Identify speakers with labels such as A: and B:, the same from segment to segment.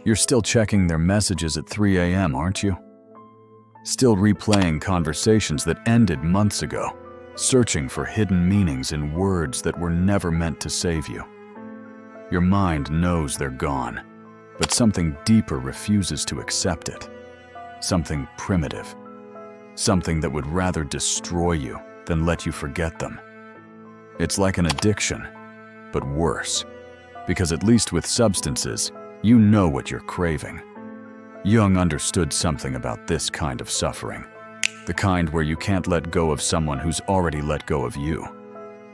A: You're still checking their messages at 3 a.m., aren't you? Still replaying conversations that ended months ago, searching for hidden meanings in words that were never meant to save you. Your mind knows they're gone, but something deeper refuses to accept it. Something primitive. Something that would rather destroy you than let you forget them. It's like an addiction, but worse. Because at least with substances, you know what you're craving. Jung understood something about this kind of suffering. The kind where you can't let go of someone who's already let go of you.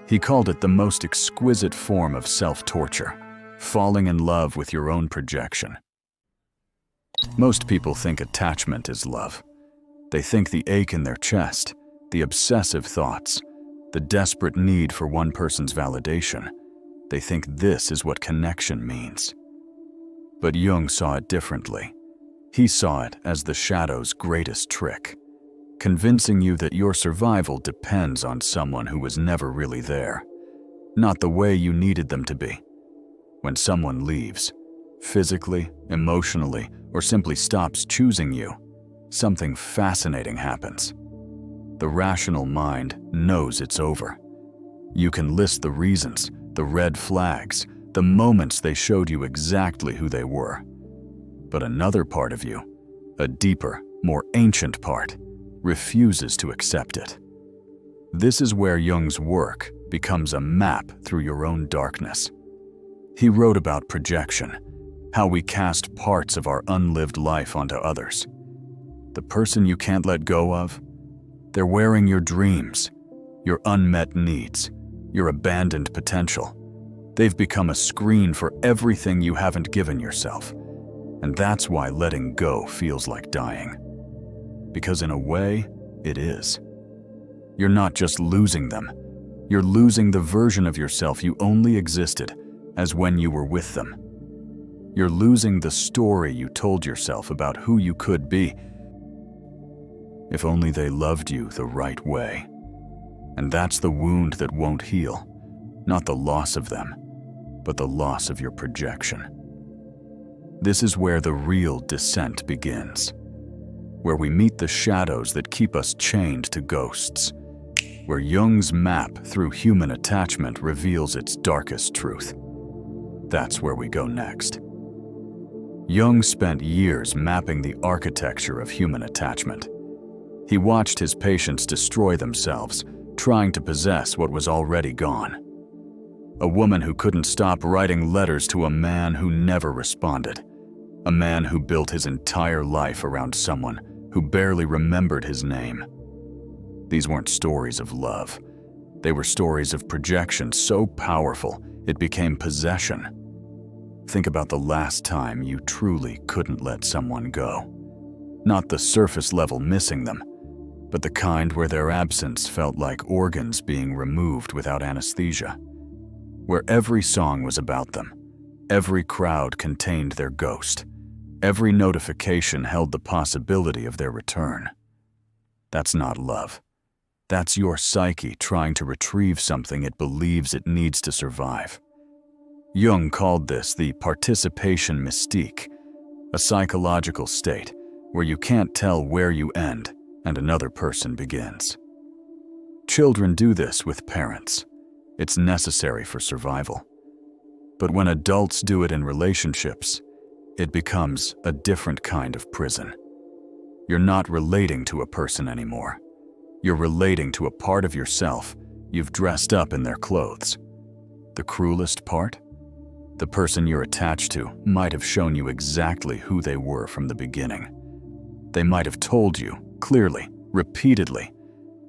A: He called it the most exquisite form of self-torture, falling in love with your own projection. Most people think attachment is love. They think the ache in their chest, the obsessive thoughts, the desperate need for one person's validation. They think this is what connection means. But Jung saw it differently. He saw it as the shadow's greatest trick, convincing you that your survival depends on someone who was never really there, not the way you needed them to be. When someone leaves, physically, emotionally, or simply stops choosing you, something fascinating happens. The rational mind knows it's over. You can list the reasons, the red flags, the moments they showed you exactly who they were. But another part of you, a deeper, more ancient part, refuses to accept it. This is where Jung's work becomes a map through your own darkness. He wrote about projection, how we cast parts of our unlived life onto others. The person you can't let go of, they're wearing your dreams, your unmet needs, your abandoned potential. They've become a screen for everything you haven't given yourself. And that's why letting go feels like dying. Because in a way, it is. You're not just losing them. You're losing the version of yourself you only existed as when you were with them. You're losing the story you told yourself about who you could be if only they loved you the right way. And that's the wound that won't heal, not the loss of them, but the loss of your projection. This is where the real descent begins, where we meet the shadows that keep us chained to ghosts, where Jung's map through human attachment reveals its darkest truth. That's where we go next. Jung spent years mapping the architecture of human attachment. He watched his patients destroy themselves, trying to possess what was already gone. A woman who couldn't stop writing letters to a man who never responded. A man who built his entire life around someone who barely remembered his name. These weren't stories of love. They were stories of projection so powerful it became possession. Think about the last time you truly couldn't let someone go. Not the surface level missing them, but the kind where their absence felt like organs being removed without anesthesia. Where every song was about them, every crowd contained their ghost, every notification held the possibility of their return. That's not love. That's your psyche trying to retrieve something it believes it needs to survive. Jung called this the participation mystique, a psychological state where you can't tell where you end and another person begins. Children do this with parents. It's necessary for survival. But when adults do it in relationships, it becomes a different kind of prison. You're not relating to a person anymore. You're relating to a part of yourself you've dressed up in their clothes. The cruelest part? The person you're attached to might have shown you exactly who they were from the beginning. They might have told you, clearly, repeatedly,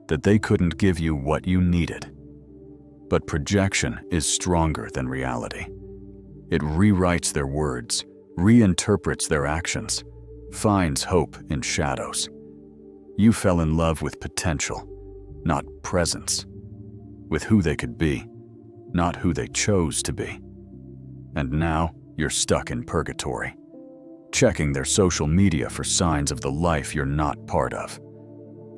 A: that they couldn't give you what you needed. But projection is stronger than reality. It rewrites their words, reinterprets their actions, finds hope in shadows. You fell in love with potential, not presence. With who they could be, not who they chose to be. And now you're stuck in purgatory, checking their social media for signs of the life you're not part of,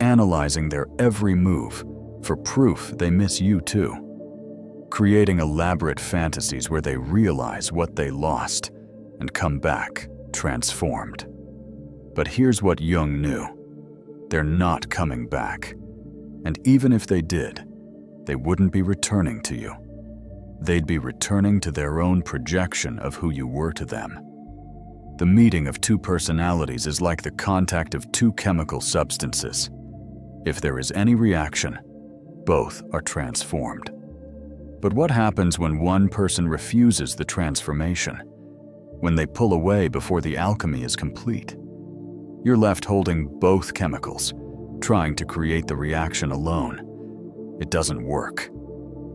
A: analyzing their every move for proof they miss you too, creating elaborate fantasies where they realize what they lost and come back transformed. But here's what Jung knew. They're not coming back. And even if they did, they wouldn't be returning to you. They'd be returning to their own projection of who you were to them. The meeting of two personalities is like the contact of two chemical substances. If there is any reaction, both are transformed. But what happens when one person refuses the transformation? When they pull away before the alchemy is complete? You're left holding both chemicals, trying to create the reaction alone. It doesn't work.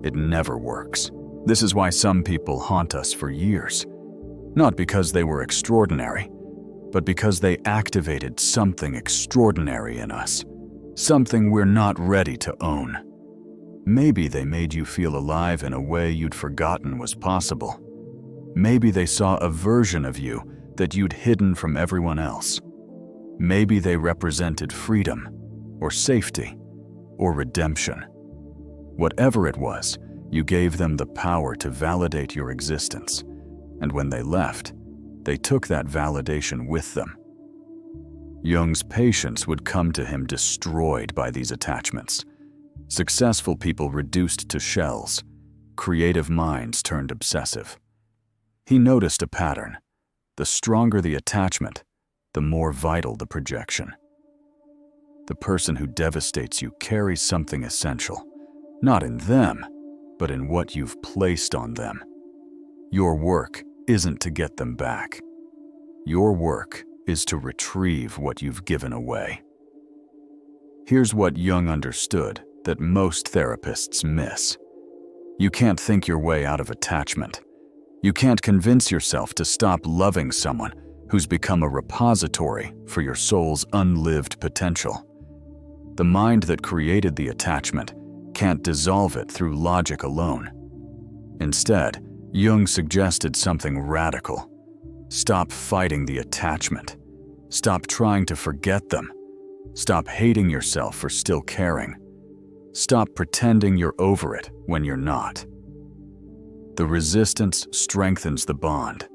A: It never works. This is why some people haunt us for years. Not because they were extraordinary, but because they activated something extraordinary in us. Something we're not ready to own. Maybe they made you feel alive in a way you'd forgotten was possible. Maybe they saw a version of you that you'd hidden from everyone else. Maybe they represented freedom, or safety, or redemption. Whatever it was, you gave them the power to validate your existence. And when they left, they took that validation with them. Jung's patients would come to him destroyed by these attachments. Successful people reduced to shells, creative minds turned obsessive. He noticed a pattern. The stronger the attachment, the more vital the projection. The person who devastates you carries something essential, not in them, but in what you've placed on them. Your work isn't to get them back. Your work is to retrieve what you've given away. Here's what Jung understood that most therapists miss. You can't think your way out of attachment. You can't convince yourself to stop loving someone who's become a repository for your soul's unlived potential. The mind that created the attachment can't dissolve it through logic alone. Instead, Jung suggested something radical. Stop fighting the attachment. Stop trying to forget them. Stop hating yourself for still caring. Stop pretending you're over it when you're not. The resistance strengthens the bond.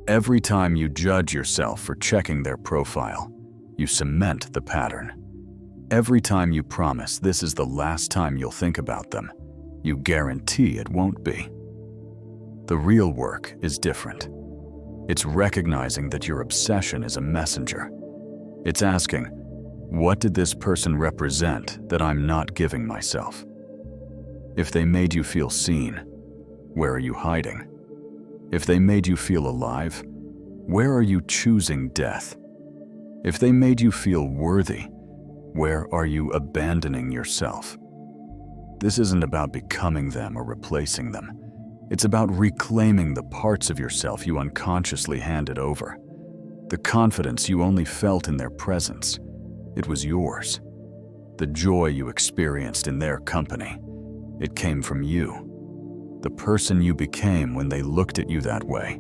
A: Every time you judge yourself for checking their profile, you cement the pattern. Every time you promise this is the last time you'll think about them, you guarantee it won't be. The real work is different. It's recognizing that your obsession is a messenger. It's asking, what did this person represent that I'm not giving myself? If they made you feel seen, where are you hiding? If they made you feel alive, where are you choosing death? If they made you feel worthy, where are you abandoning yourself? This isn't about becoming them or replacing them. It's about reclaiming the parts of yourself you unconsciously handed over. The confidence you only felt in their presence. It was yours. The joy you experienced in their company. It came from you. The person you became when they looked at you that way.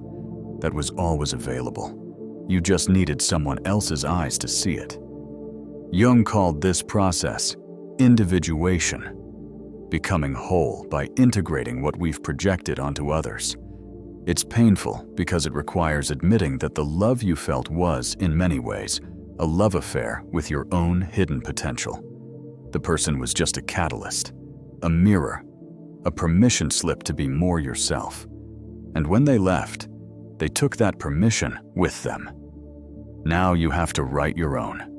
A: That was always available. You just needed someone else's eyes to see it. Jung called this process individuation. Becoming whole by integrating what we've projected onto others. It's painful because it requires admitting that the love you felt was, in many ways, a love affair with your own hidden potential. The person was just a catalyst, a mirror, a permission slip to be more yourself. And when they left, they took that permission with them. Now you have to write your own.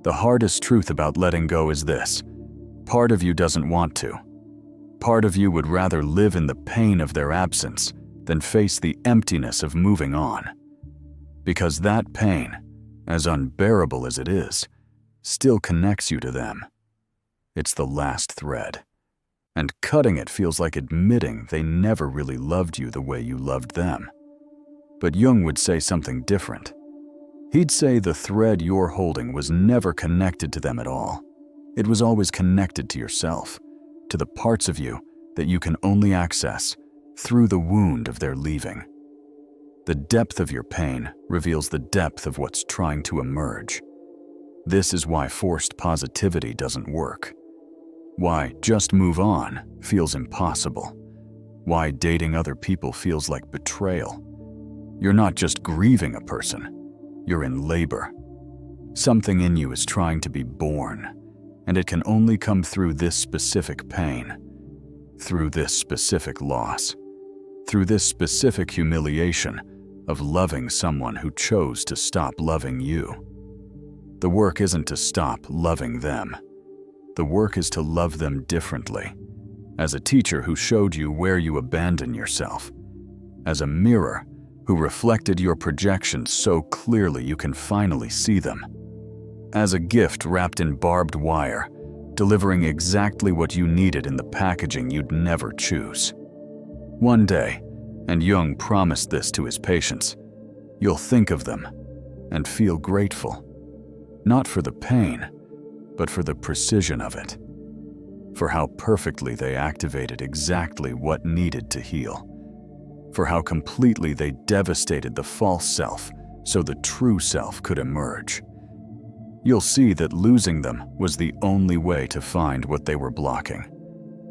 A: The hardest truth about letting go is this. Part of you doesn't want to. Part of you would rather live in the pain of their absence than face the emptiness of moving on. Because that pain, as unbearable as it is, still connects you to them. It's the last thread. And cutting it feels like admitting they never really loved you the way you loved them. But Jung would say something different. He'd say the thread you're holding was never connected to them at all. It was always connected to yourself, to the parts of you that you can only access through the wound of their leaving. The depth of your pain reveals the depth of what's trying to emerge. This is why forced positivity doesn't work. Why just move on feels impossible. Why dating other people feels like betrayal. You're not just grieving a person, you're in labor. Something in you is trying to be born, and it can only come through this specific pain, through this specific loss, through this specific humiliation of loving someone who chose to stop loving you. The work isn't to stop loving them. The work is to love them differently, as a teacher who showed you where you abandon yourself, as a mirror who reflected your projections so clearly you can finally see them, as a gift wrapped in barbed wire, delivering exactly what you needed in the packaging you'd never choose. One day, and Jung promised this to his patients, you'll think of them and feel grateful, not for the pain, but for the precision of it, for how perfectly they activated exactly what needed to heal, for how completely they devastated the false self so the true self could emerge. You'll see that losing them was the only way to find what they were blocking,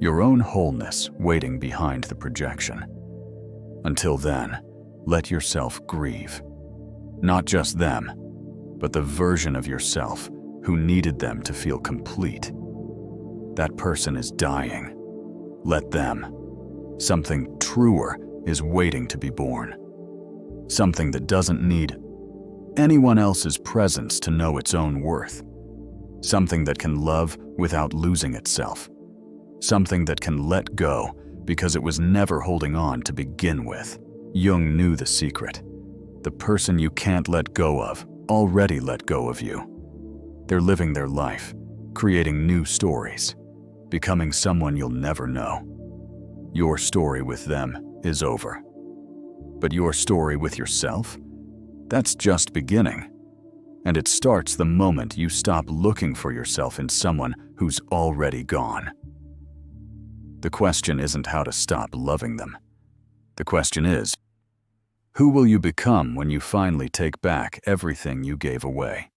A: your own wholeness waiting behind the projection. Until then, let yourself grieve. Not just them, but the version of yourself who needed them to feel complete. That person is dying. Let them. Something truer is waiting to be born. Something that doesn't need anyone else's presence to know its own worth. Something that can love without losing itself. Something that can let go because it was never holding on to begin with. Jung knew the secret. The person you can't let go of already let go of you. They're living their life, creating new stories, becoming someone you'll never know. Your story with them is over. But your story with yourself? That's just beginning. And it starts the moment you stop looking for yourself in someone who's already gone. The question isn't how to stop loving them. The question is, who will you become when you finally take back everything you gave away?